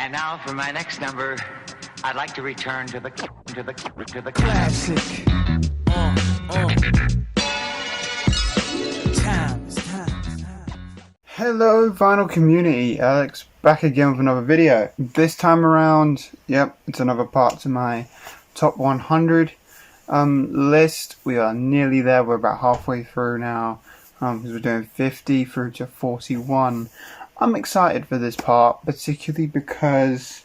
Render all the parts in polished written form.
And now for my next number, I'd like to return to the classic. Hello vinyl community, Alex back again with another video. This time around, yep, it's another part to my top 100 list. We are nearly there, we're about halfway through now, because we're doing 50 through to 41. I'm excited for this part, particularly because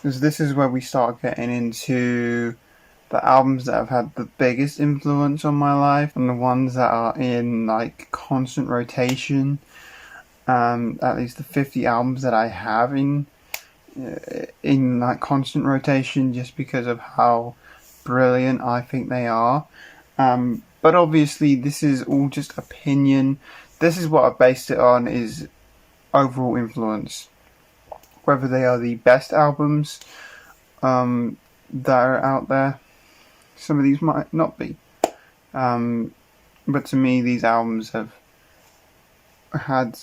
this is where we start getting into the albums that have had the biggest influence on my life and the ones that are in like constant rotation. At least the 50 albums that I have in like constant rotation, just because of how brilliant I think they are. But obviously this is all just opinion. This is what I based it on, is overall influence. Whether they are the best albums that are out there, some of these might not be. But to me, these albums have had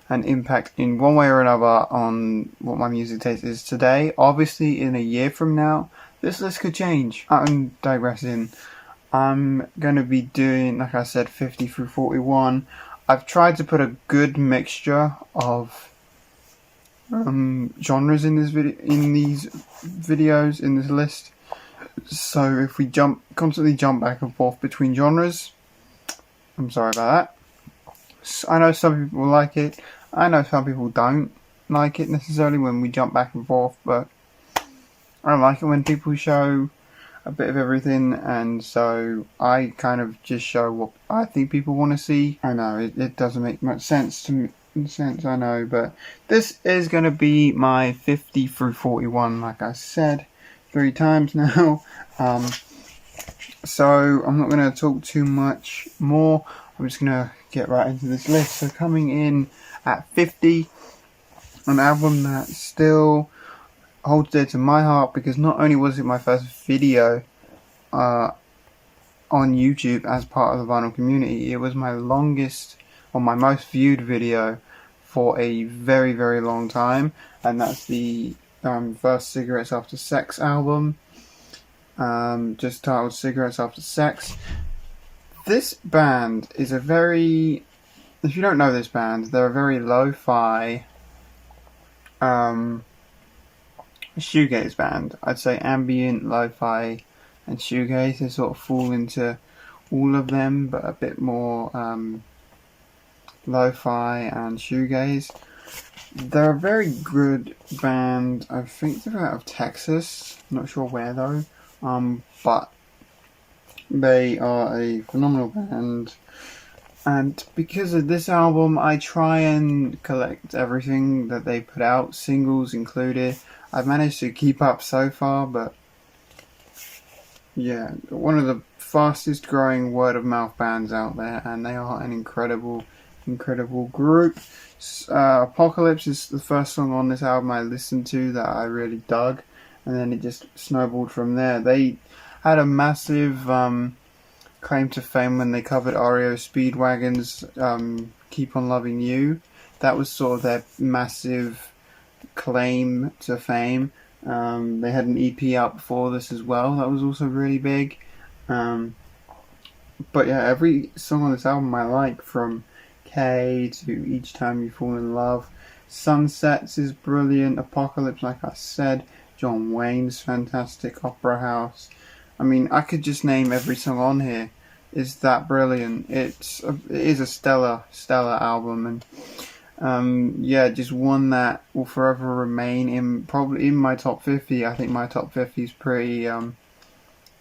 an impact in one way or another on what my music taste is today. Obviously, in a year from now, this list could change. I'm digressing. I'm going to be doing, like I said, 50 through 41. I've tried to put a good mixture of genres in these videos, in this list. So if we constantly jump back and forth between genres, I'm sorry about that. I know some people like it. I know some people don't like it necessarily when we jump back and forth, but I don't like it when people show a bit of everything, and so I kind of just show what I think people want to see. I know it doesn't make much sense to me. I know, but this is going to be my 50 through 41, like I said 3 times now. So I'm not going to talk too much more. I'm just going to get right into this list. So coming in at 50, an album that still holds dear to my heart, because not only was it my first video on YouTube as part of the vinyl community, it was my longest or my most viewed video for a very, very long time, and that's the first Cigarettes After Sex album, just titled Cigarettes After Sex. This band is a very, if you don't know this band, they're a very lo-fi shoegaze band. I'd say ambient, lo-fi and shoegaze. They sort of fall into all of them, but a bit more lo-fi and shoegaze. They're a very good band. I think they're out of Texas. Not sure where though. But they are a phenomenal band. And because of this album, I try and collect everything that they put out, singles included. I've managed to keep up so far, but yeah, one of the fastest growing word of mouth bands out there, and they are an incredible group. Apocalypse is the first song on this album I listened to that I really dug, and then it just snowballed from there. They had a massive claim to fame when they covered REO Speedwagon's Keep On Loving You. That was sort of their massive claim to fame. They had an EP out before this as well that was also really big. But yeah, every song on this album I like, from K to Each Time You Fall in Love. Sunsets is brilliant. Apocalypse, like I said. John Wayne's fantastic. Opera House. I mean, I could just name every song on here. It's that brilliant. It is a stellar album, and yeah, just one that will forever remain probably in my top 50. I think my top 50 is pretty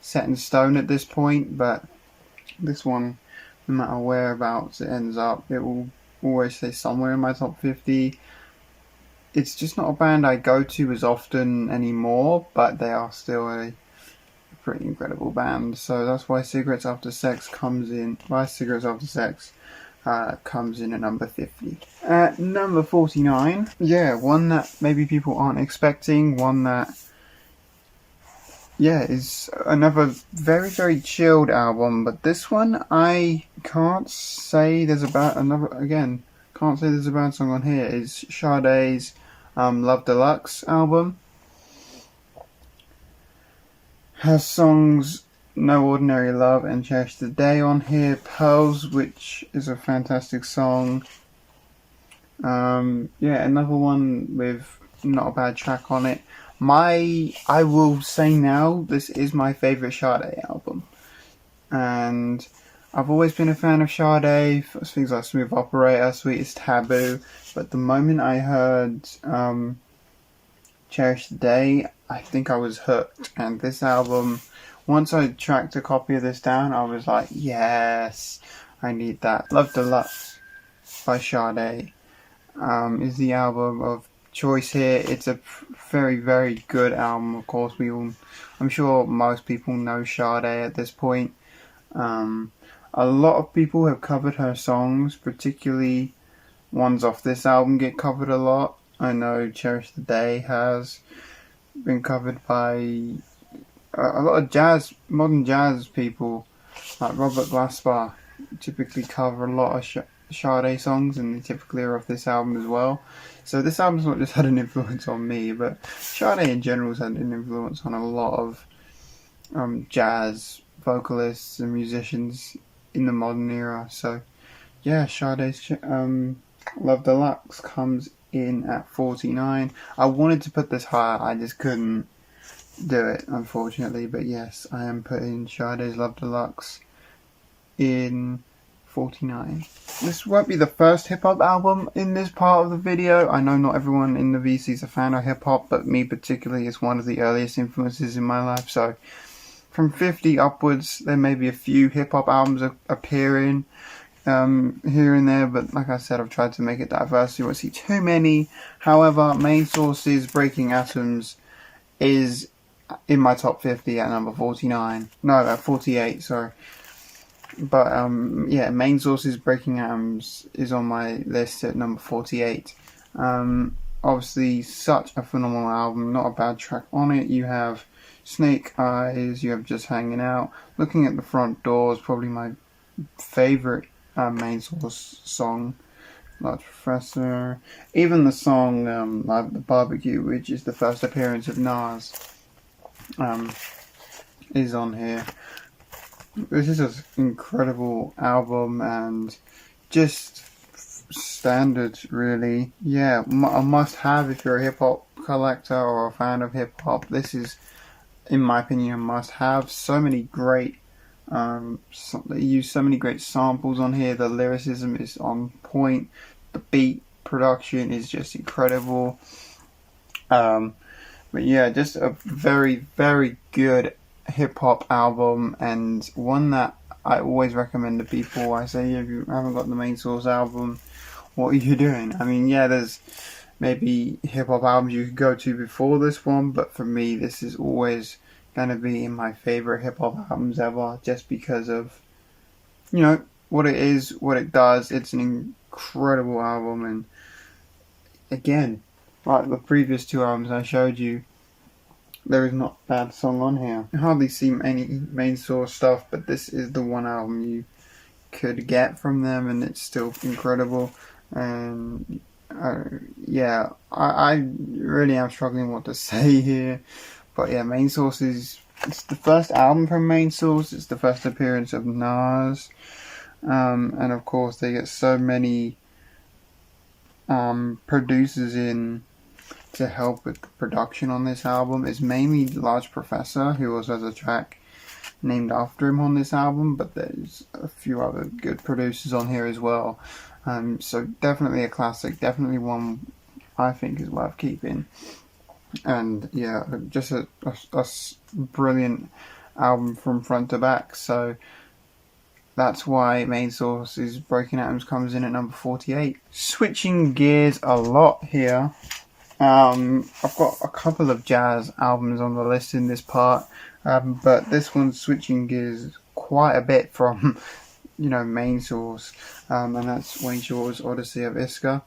set in stone at this point, but this one, no matter whereabouts it ends up, it will always stay somewhere in my top 50. It's just not a band I go to as often anymore, but they are still a pretty incredible band. So that's why Cigarettes After Sex comes in. Comes in at number 50. At number 49, yeah, one that maybe people aren't expecting, one that, yeah, is another very, very chilled album, but this one I can't say there's a bad song on here, is Sade's Love Deluxe album. Has songs No Ordinary Love and Cherish the Day on here. Pearls, which is a fantastic song. Another one with not a bad track on it. I will say now, this is my favourite Sade album. And I've always been a fan of Sade, things like Smooth Operator, Sweetest Taboo. But the moment I heard Cherish the Day, I think I was hooked. And this album, once I tracked a copy of this down, I was like, yes, I need that. Love Deluxe by Sade is the album of choice here. It's a very, very good album. Of course, I'm sure most people know Sade at this point. A lot of people have covered her songs, particularly ones off this album get covered a lot. I know Cherish the Day has been covered by a lot of modern jazz people, like Robert Glasper, typically cover a lot of Sade songs, and they typically are off this album as well. So this album's not just had an influence on me, but Sade in general has had an influence on a lot of jazz vocalists and musicians in the modern era. So yeah, Sade's Love Deluxe comes in at 49. I wanted to put this higher, I just couldn't do it, unfortunately. But yes, I am putting Sade's Love Deluxe in 49. This won't be the first hip-hop album in this part of the video. I know not everyone in the VC is a fan of hip-hop, but me particularly is one of the earliest influences in my life. So from 50 upwards, there may be a few hip-hop albums appearing here and there, but like I said, I've tried to make it diverse. You won't see too many. However, Main Source's Breaking Atoms is in my top 50 at number 49. No, at 48, sorry. But yeah, Main Source's Breaking Atoms is on my list at number 48. Obviously, such a phenomenal album, not a bad track on it. You have Snake Eyes, you have Just Hanging Out. Looking at the Front Door is probably my favourite Main Source song. Large Professor. Even the song Live at the Barbecue, which is the first appearance of Nas, is on here. This is an incredible album and just standard, really. Yeah, a must-have if you're a hip-hop collector or a fan of hip-hop. This is, in my opinion, a must-have. So many great they use so many great samples on here. The lyricism is on point. The beat production is just incredible. But yeah, just a very, very good hip-hop album, and one that I always recommend to people. I say, if you haven't got the Main Source album, what are you doing? I mean, yeah, there's maybe hip-hop albums you could go to before this one, but for me, this is always going to be in my favorite hip-hop albums ever, just because of, you know, what it is, what it does. It's an incredible album, and again, like the previous two albums I showed you, there is not a bad song on here. I hardly see any Main Source stuff, but this is the one album you could get from them, and it's still incredible. And yeah, I really am struggling what to say here. But yeah, Main Source it's the first album from Main Source. It's the first appearance of Nas. And of course, they get so many producers in to help with the production on this album. It's mainly Large Professor, who also has a track named after him on this album, but there's a few other good producers on here as well. So definitely a classic, definitely one I think is worth keeping. And yeah, just a brilliant album from front to back. So that's why Main Source's Breaking Atoms comes in at number 48. Switching gears a lot here. I've got a couple of jazz albums on the list in this part, but this one's switching gears quite a bit from, you know, Main Source, and that's Wayne Shorter's Odessey of Iska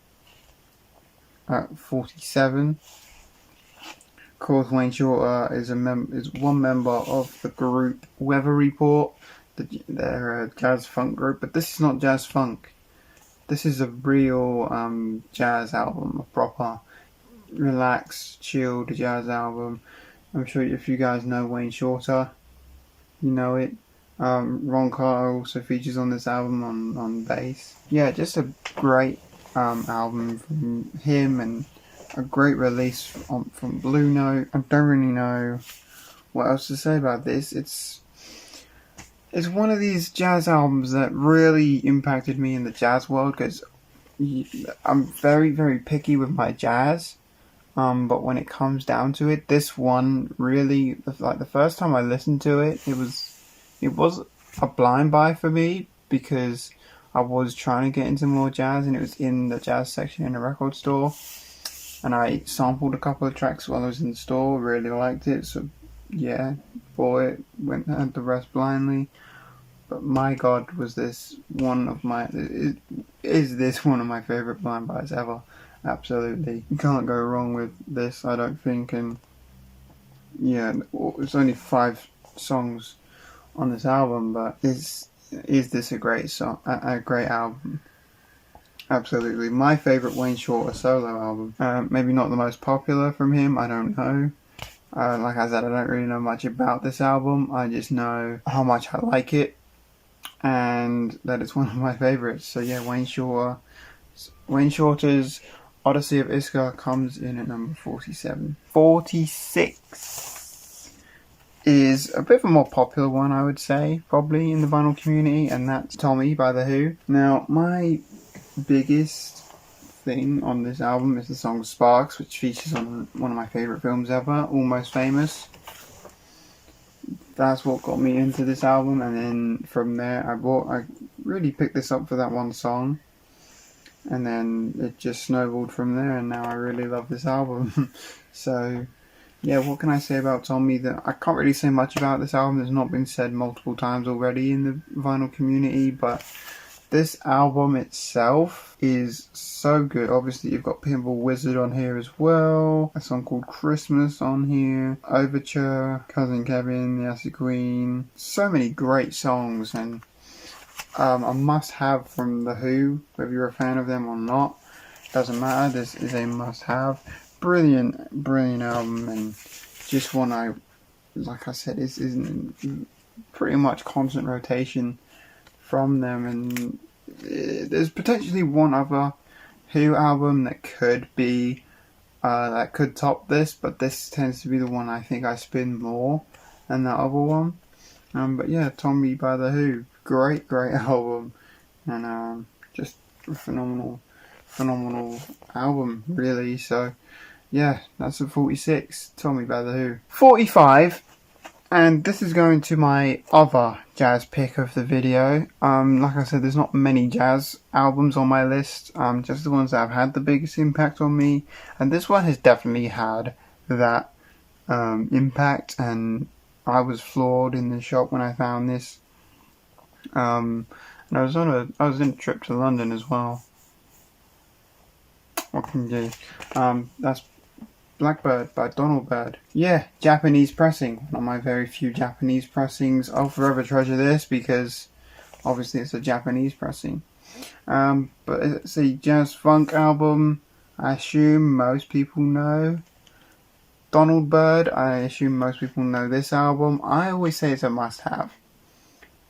at 47. Of course, Wayne Shorter is one member of the group Weather Report. They're a jazz funk group, but this is not jazz funk. This is a real jazz album, a proper relaxed, chilled jazz album. I'm sure if you guys know Wayne Shorter, you know it. Ron Carter also features on this album on bass. Yeah, just a great album from him, and a great release from Blue Note. I don't really know what else to say about this. It's one of these jazz albums that really impacted me in the jazz world, because I'm very, very picky with my jazz. But when it comes down to it, this one really, like the first time I listened to it, it was a blind buy for me, because I was trying to get into more jazz, and it was in the jazz section in a record store, and I sampled a couple of tracks while I was in the store, really liked it, so yeah, bought it, went and had the rest blindly. But my God, was this one of my, is this one of my favourite blind buys ever. Absolutely. You can't go wrong with this, I don't think. And yeah, it's only 5 songs on this album, but is this a great song, a great album? Absolutely. My favourite Wayne Shorter solo album. Maybe not the most popular from him, I don't know. Like I said, I don't really know much about this album. I just know how much I like it, and that it's one of my favourites. So yeah, Wayne Shorter's Odessey of Iska comes in at number 47. 46 is a bit of a more popular one, I would say, probably in the vinyl community, and that's Tommy by The Who. Now, my biggest thing on this album is the song Sparks, which features on one of my favourite films ever, Almost Famous. That's what got me into this album, and then from there I really picked this up for that one song, and then it just snowballed from there, and now I really love this album. So yeah, what can I say about Tommy? That I can't really say much about this album. It's not been said multiple times already in the vinyl community, but this album itself is so good. Obviously, you've got Pinball Wizard on here as well. A song called Christmas on here. Overture, Cousin Kevin, The Acid Queen. So many great songs, and a must-have from The Who, whether you're a fan of them or not. Doesn't matter, this is a must-have. Brilliant, brilliant album, and just one like I said, is in pretty much constant rotation from them, and there's potentially one other Who album that could be that could top this, but this tends to be the one I think I spin more than that other one. But yeah, Tommy by The Who, great album, and just a phenomenal album, really. So yeah, that's a 46, Tommy by The Who. 45. And this is going to my other jazz pick of the video. Like I said, there's not many jazz albums on my list, just the ones that have had the biggest impact on me. And this one has definitely had that impact, and I was floored in the shop when I found this. And I was in a trip to London as well. What can you do? That's Blackbird by Donald Byrd. Yeah, Japanese pressing. One of my very few Japanese pressings. I'll forever treasure this because obviously it's a Japanese pressing. But it's a jazz funk album. I assume most people know Donald Byrd. I assume most people know this album. I always say it's a must-have.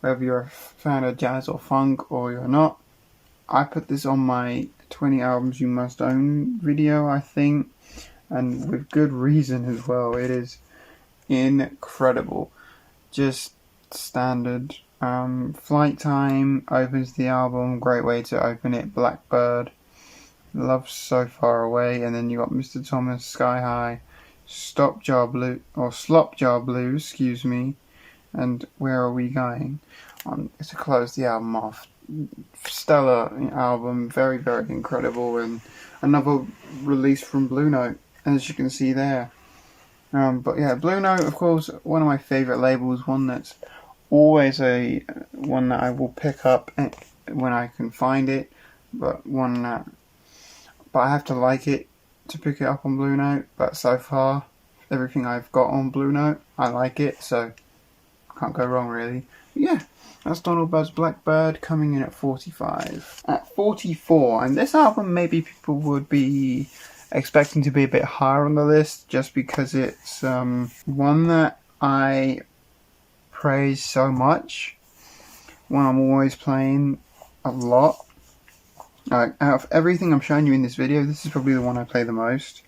Whether you're a fan of jazz or funk or you're not. I put this on my 20 albums you must own video, I think. And with good reason as well. It is incredible. Just standard. Flight Time opens the album. Great way to open it. Blackbird. Love So Far Away. And then you got Mr. Thomas, Sky High. Slop Jar Blues, excuse me. And Where Are We Going? To close the album off. Stellar album. Very, very incredible. And another release from Blue Note, as you can see there. But yeah, Blue Note, of course, one of my favourite labels, one that's always one that I will pick up when I can find it, but I have to like it to pick it up on Blue Note. But so far, everything I've got on Blue Note, I like it, so can't go wrong really. But yeah, that's Donald Byrd's Blackbird coming in at 45. At 44, and this album maybe people would be expecting to be a bit higher on the list just because it's one that I praise so much, one I'm always playing a lot. Out of everything I'm showing you in this video, this is probably the one I play the most.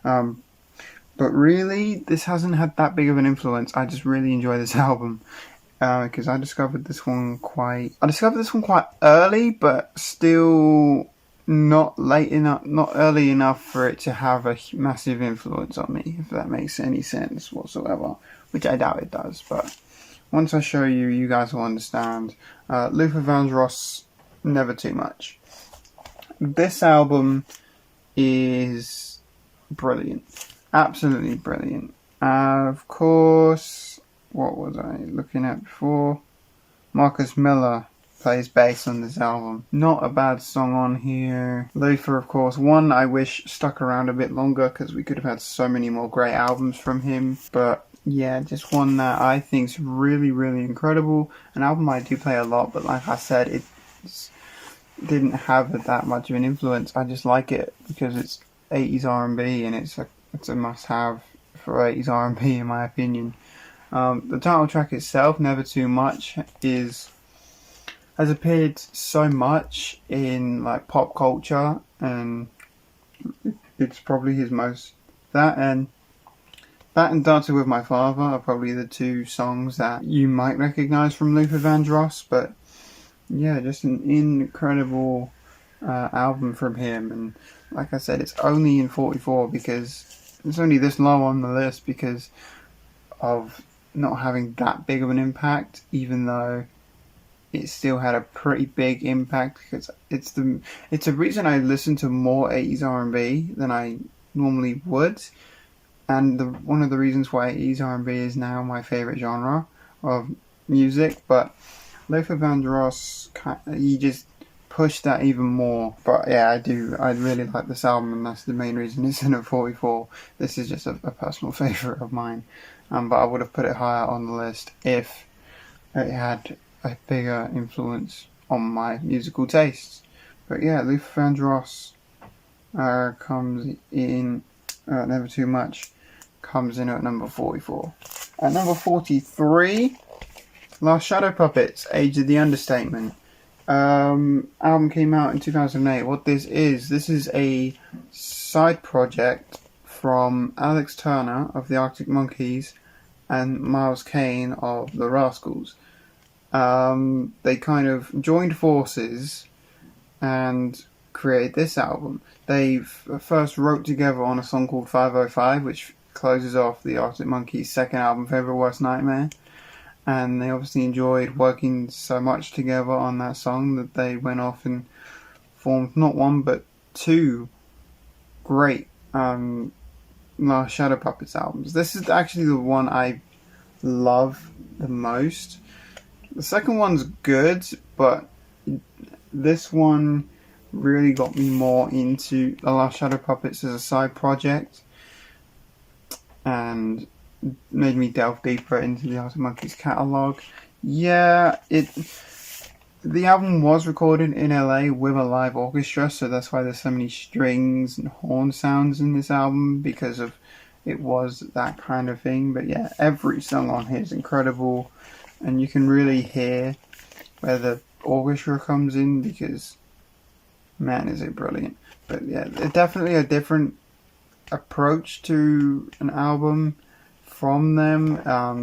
But really, this hasn't had that big of an influence. I just really enjoy this album because I discovered this one quite early, but still not early enough for it to have a massive influence on me, if that makes any sense whatsoever, which I doubt it does. But once I show you, you guys will understand. Luther Vandross, Never Too Much. This album is brilliant. Absolutely brilliant. Of course, what was I looking at before? Marcus Miller plays bass on this album. Not a bad song on here. Luther, of course, one I wish stuck around a bit longer because we could have had so many more great albums from him. But yeah, just one that I think is really, really incredible. An album I do play a lot, but like I said, it didn't have that much of an influence. I just like it because it's 80s R&B and it's a must-have for 80s R&B in my opinion. The title track itself, Never Too Much, has appeared so much in like pop culture, and it's probably his most that and Dancing with My Father are probably the two songs that you might recognise from Luther Vandross. But yeah, just an incredible album from him, and like I said, it's only in 44 because it's only this low on the list because of not having that big of an impact, even though it still had a pretty big impact because it's a reason I listen to more 80s R&B than I normally would, and one of the reasons why 80s R&B is now my favourite genre of music. But Luther Vandross, he just pushed that even more. But yeah, I really like this album, and that's the main reason it's in at 44. This is just a personal favourite of mine, but I would have put it higher on the list if it had a bigger influence on my musical tastes. But yeah, Luther Vandross comes in Never Too Much, comes in at number 44. At number 43, Last Shadow Puppets, Age of the Understatement. Album came out in 2008. What this is a side project from Alex Turner of the Arctic Monkeys and Miles Kane of the Rascals. They kind of joined forces and created this album. They first wrote together on a song called 505, which closes off the Arctic Monkeys' second album, Favourite Worst Nightmare. And they obviously enjoyed working so much together on that song that they went off and formed not one but two great Last Shadow Puppets albums. This is actually the one I love the most. The second one's good, but this one really got me more into the Last Shadow Puppets as a side project and made me delve deeper into the Arctic Monkeys catalogue. Yeah, the album was recorded in LA with a live orchestra, so that's why there's so many strings and horn sounds in this album, because of it was that kind of thing. But yeah, every song on here is incredible, and you can really hear where the orchestra comes in because, man, is it brilliant. But yeah, definitely a different approach to an album from them,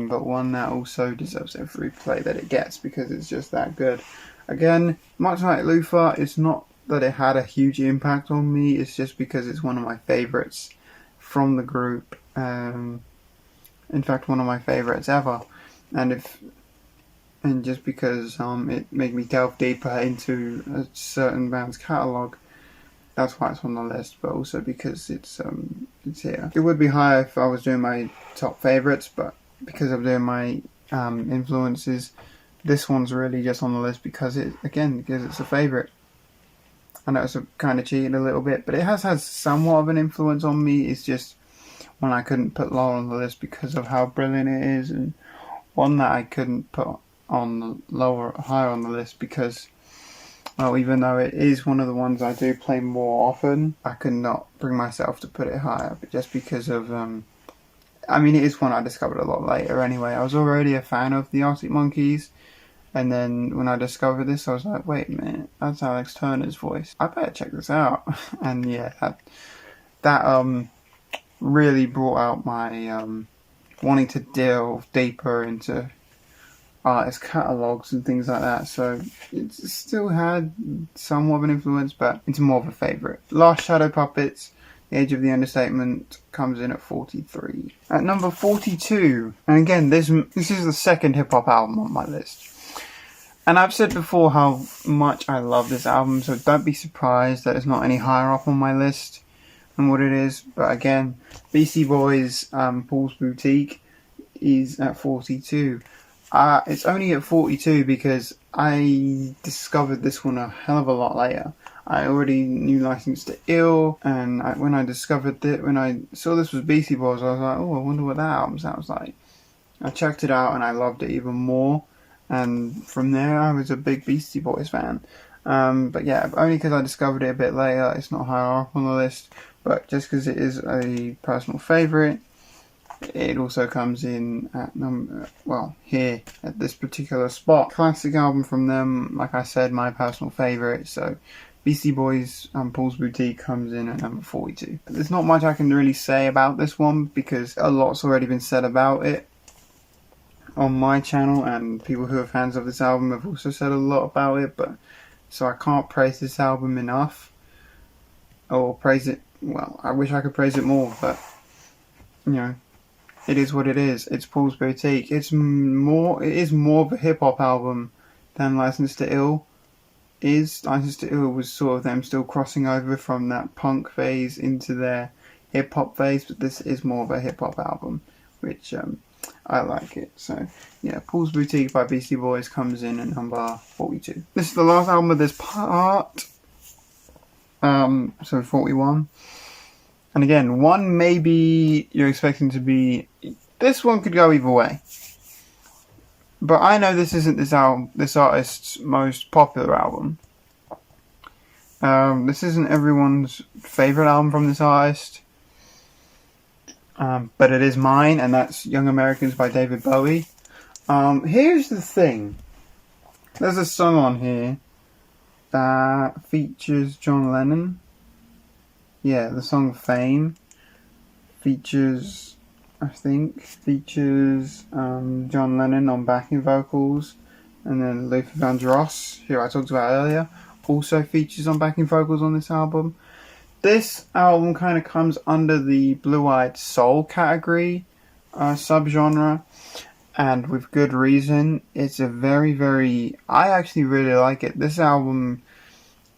but one that also deserves every play that it gets because it's just that good. Again, much like Luther, it's not that it had a huge impact on me, it's just because it's one of my favourites from the group. In fact, one of my favourites ever. And just because it made me delve deeper into a certain band's catalogue, that's why it's on the list, but also because it's here. It would be higher if I was doing my top favourites, but because I'm doing my influences, this one's really just on the list because it's a favourite. I know it's kind of cheating a little bit, but it has had somewhat of an influence on me. It's just one I couldn't put lower on the list because of how brilliant it is, and one that I couldn't put on the higher on the list because Well, even though it is one of the ones I do play more often, I could not bring myself to put it higher, but just because of, I mean, it is one I discovered a lot later anyway. I was already a fan of the Arctic Monkeys, and then when I discovered this, I was like, wait a minute, that's Alex Turner's voice. I better check this out. And yeah, that really brought out my wanting to delve deeper into artist catalogues and things like that, so it still had somewhat of an influence, but it's more of a favourite. Last Shadow Puppets, The Age of the Understatement, comes in at 43. At number 42, and again, this is the second hip-hop album on my list. And I've said before how much I love this album, so don't be surprised that it's not any higher up on my list than what it is. But again, Beastie Boys' Paul's Boutique is at 42. It's only at 42 because I discovered this one a hell of a lot later. I already knew License to Ill, and when I discovered it, when I saw this was Beastie Boys, I was like, oh, I wonder what that album sounds like. I checked it out and I loved it even more, and from there I was a big Beastie Boys fan. But yeah, only because I discovered it a bit later, it's not higher up on the list, but just because it is a personal favourite, it also comes in at here at this particular spot. Classic album from them, like I said, my personal favourite. So Beastie Boys' Paul's Boutique comes in at number 42. There's not much I can really say about this one because a lot's already been said about it on my channel, and people who are fans of this album have also said a lot about it. But so I can't praise this album enough, or praise it. Well, I wish I could praise it more, but you know. It is what it is. It's Paul's Boutique. It is more of a hip hop album than License to Ill is. License to Ill was sort of them still crossing over from that punk phase into their hip hop phase, but this is more of a hip hop album, which I like it. So yeah, Paul's Boutique by Beastie Boys comes in at number 42. This is the last album of this part. So 41. And again, one maybe you're expecting to be... This one could go either way. But I know this isn't this artist's most popular album. This isn't everyone's favourite album from this artist. But it is mine, and that's Young Americans by David Bowie. Here's the thing. There's a song on here that features John Lennon. Yeah, the song Fame features John Lennon on backing vocals, and then Luther Vandross, who I talked about earlier, also features on backing vocals on this album. This album kind of comes under the blue-eyed soul category, subgenre, and with good reason. It's a I actually really like it. This album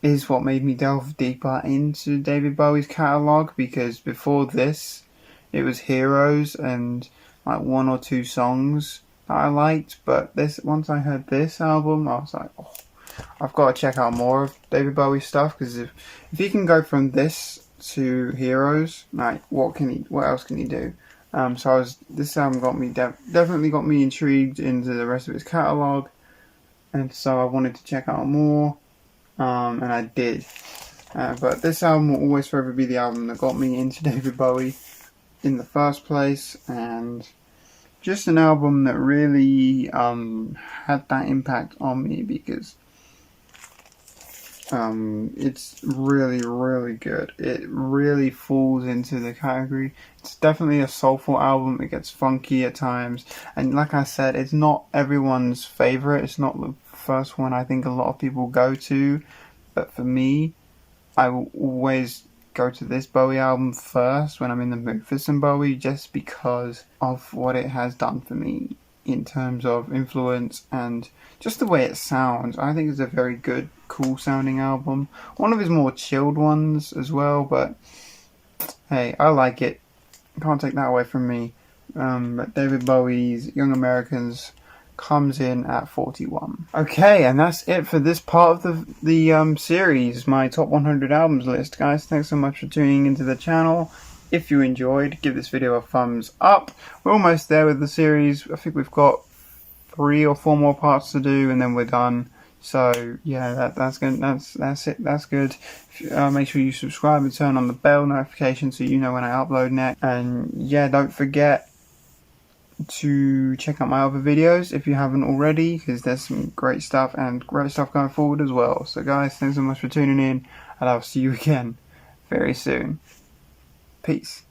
is what made me delve deeper into David Bowie's catalogue, because before this, it was Heroes and like one or two songs that I liked, but once I heard this album, I was like, oh, I've got to check out more of David Bowie's stuff, because if he can go from this to Heroes, like what else can he do? This album got me definitely got me intrigued into the rest of his catalogue, and so I wanted to check out more. And I did. But this album will always forever be the album that got me into David Bowie in the first place, and just an album that really had that impact on me, because it's really, really good. It really falls into the category. It's definitely a soulful album. It gets funky at times, and like I said, it's not everyone's favourite. It's not the first one I think a lot of people go to, but for me, I will always go to this Bowie album first when I'm in the mood for some Bowie, just because of what it has done for me in terms of influence and just the way it sounds. I think it's a very good, cool sounding album. One of his more chilled ones as well, but hey, I like it. Can't take that away from me. But David Bowie's Young Americans comes in at 41. Okay, and that's it for this part of the series, my top 100 albums list. Guys, thanks so much for tuning into the channel. If you enjoyed, give this video a thumbs up. We're almost there with the series. I think we've got 3 or 4 more parts to do, and then we're done. So yeah, that's good. That's it. That's good. Make sure you subscribe and turn on the bell notification so you know when I upload next. And yeah, don't forget to check out my other videos if you haven't already, because there's some great stuff and great stuff going forward as well. So guys, thanks so much for tuning in, and I'll see you again very soon. Peace.